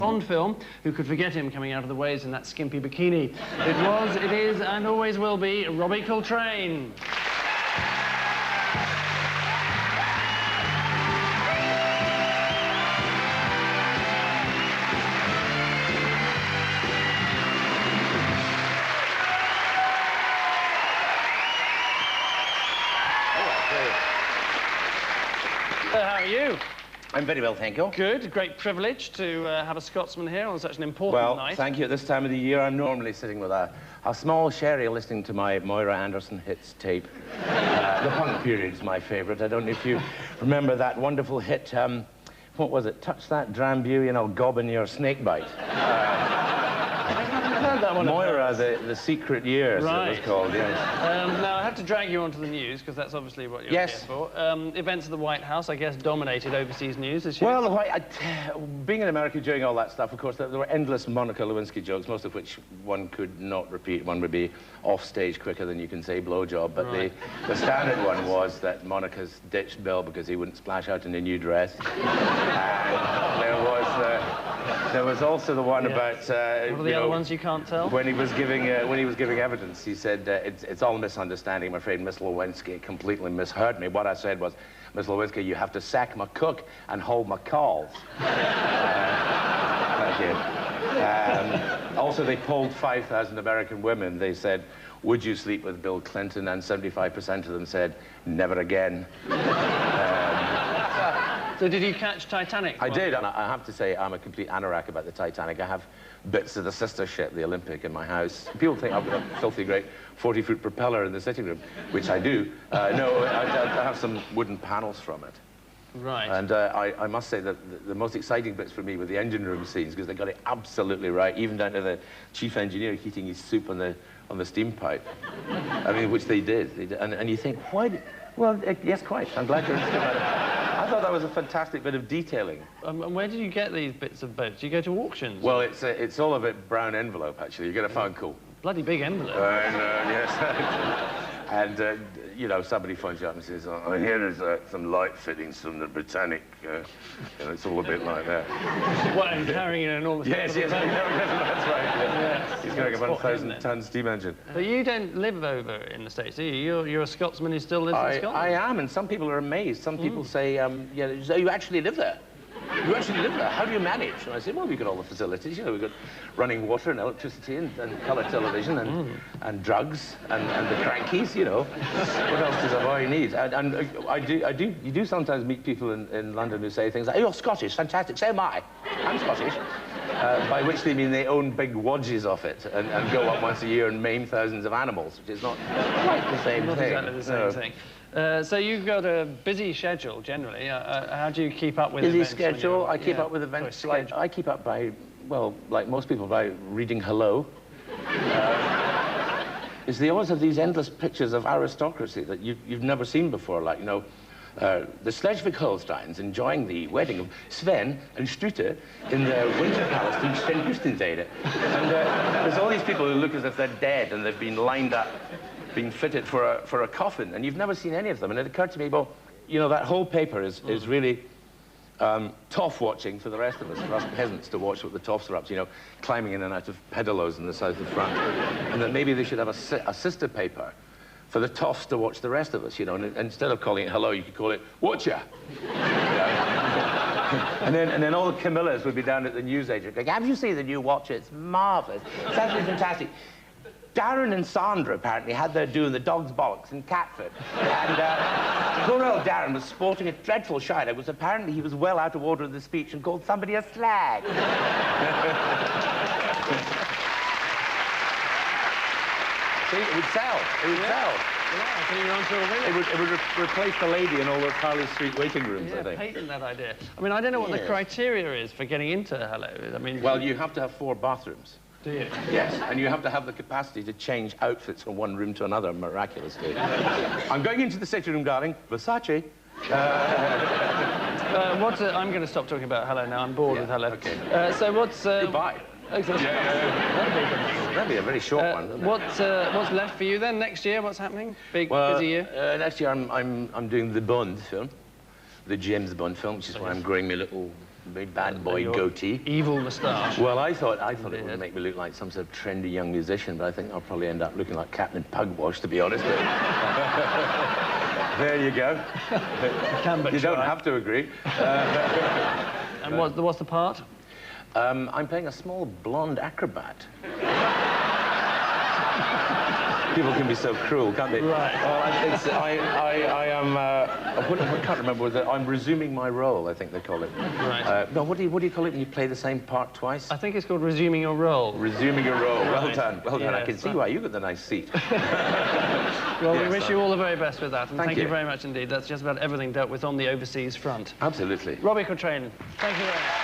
Bond film. Who could forget him coming out of the waves in that skimpy bikini? It was, it is, and always will be Robbie Coltrane. How are you? I'm very well, thank you. Good. Great privilege to have a Scotsman here on such an important night. Well, thank you. At this time of the year, I'm normally sitting with a small sherry listening to my Moira Anderson hits tape. The punk period's my favourite. I don't know if you remember that wonderful hit, what was it? Touch that drambu and I'll gob in your snakebite. That one Moira, the secret years, right. It was called, yes. Now, I have to drag you onto the news, because that's obviously what you're here for. Events at the White House, I guess, dominated overseas news this year. Well, being in America doing all that stuff, of course, there were endless Monica Lewinsky jokes, most of which one could not repeat. One would be off stage quicker than you can say blowjob, but right. the standard one was that Monica's ditched Bill because he wouldn't splash out in a new dress. And there was also the one about... what are the other ones you can't tell? When he was giving evidence, he said, it's all a misunderstanding. I'm afraid Miss Lewinsky completely misheard me. What I said was, Miss Lewinsky, you have to sack my cook and hold my calls. Thank you. Also, they polled 5,000 American women. They said, would you sleep with Bill Clinton? And 75% of them said, never again. So did you catch Titanic? I did, and I have to say I'm a complete anorak about the Titanic. I have bits of the sister ship, the Olympic, in my house. People think I've got a filthy great 40-foot propeller in the sitting room, which I do. No, I have some wooden panels from it. Right. And I must say that the most exciting bits for me were the engine room scenes, because they got it absolutely right, even down to the chief engineer heating his soup on the steam pipe. I mean, which they did. And you think, why? Well, yes, quite. I'm glad you're interested about it. I thought that was a fantastic bit of detailing. And where did you get these bits of boats? Do you go to auctions? Well, it's all a bit brown envelope, actually. You get a phone call. Bloody big envelope. Yes. And, you know, somebody phones you up and says, oh, here there's some light fittings from the Britannic. You know, it's all a bit like that. What, and carrying an enormous... Yes, that's right. Yeah. He's carrying a 1,000-ton steam engine. But you don't live over in the States, do you? You're a Scotsman who still lives in Scotland? I am, and some people are amazed. Some people say, yeah, so you actually live there? You actually live there? How do you manage? And I say, well, we've got all the facilities. You know, we've got running water and electricity and colour television and drugs and the crankies, you know. What else does a boy need? And you do sometimes meet people in London who say things like, oh, you're Scottish, fantastic, so am I. I'm Scottish. By which they mean they own big wadges of it and go up once a year and maim thousands of animals, which is not quite the same thing. Not exactly the same thing. So you've got a busy schedule, generally. How do you keep up with events? Busy schedule. I keep up with events. I keep up by, well, like most people, by reading Hello. They always have these endless pictures of aristocracy that you've never seen before, like, you know, the Schleswig-Holsteins enjoying the wedding of Sven and Strutte in their winter palace in Sten-Hustenstede. And there's all these people who look as if they're dead and they've been lined up, being fitted for a coffin, and you've never seen any of them. And it occurred to me, well, you know, that whole paper is really toff watching for the rest of us, for us peasants to watch what the toffs are up to, you know, climbing in and out of pedalos in the south of France. And that maybe they should have a sister paper for the toffs to watch the rest of us, you know, and instead of calling it Hello, you could call it Watcher. And then all the Camillas would be down at the newsagent going, have you seen the new Watcher? It's marvellous. It's absolutely fantastic. Darren and Sandra apparently had their due in the dog's bollocks in Catford. And poor old Darren was sporting a dreadful shine. It was apparently he was well out of order in the speech and called somebody a slag. See, it would sell. It would sell. Yeah, so you're onto a winner. It would replace the lady in all those Harley Street waiting rooms, I think. Patent that idea. I mean, I don't know what the criteria is for getting into Hello. I mean... Well, you have to have 4 bathrooms. Do you? Yes, and you have to have the capacity to change outfits from one room to another, miraculously. I'm going into the sitting room, darling. Versace. I'm going to stop talking about Hello now. I'm bored with Hello. Okay. So what's... Goodbye. That'd be a very short one. What's left for you then next year? What's happening? Busy year. Next year I'm doing the Bond film, the James Bond film, which is where I'm growing my little big bad boy Your goatee. Evil moustache. Well, I thought it would make me look like some sort of trendy young musician, but I think I'll probably end up looking like Captain Pugwash, to be honest. There you go. You don't have to agree. And what's the part? I'm playing a small blonde acrobat. People can be so cruel, can't they? Right. I am. I can't remember whether I'm resuming my role. I think they call it. Right. No, what do you call it when you play the same part twice? I think it's called resuming your role. Resuming your role. Right. Well done. Well done. Yes, I can see why you got the nice seat. Well, we wish you all the very best with that, and thank you you very much indeed. That's just about everything dealt with on the overseas front. Absolutely. Robbie Coltrane, thank you very much.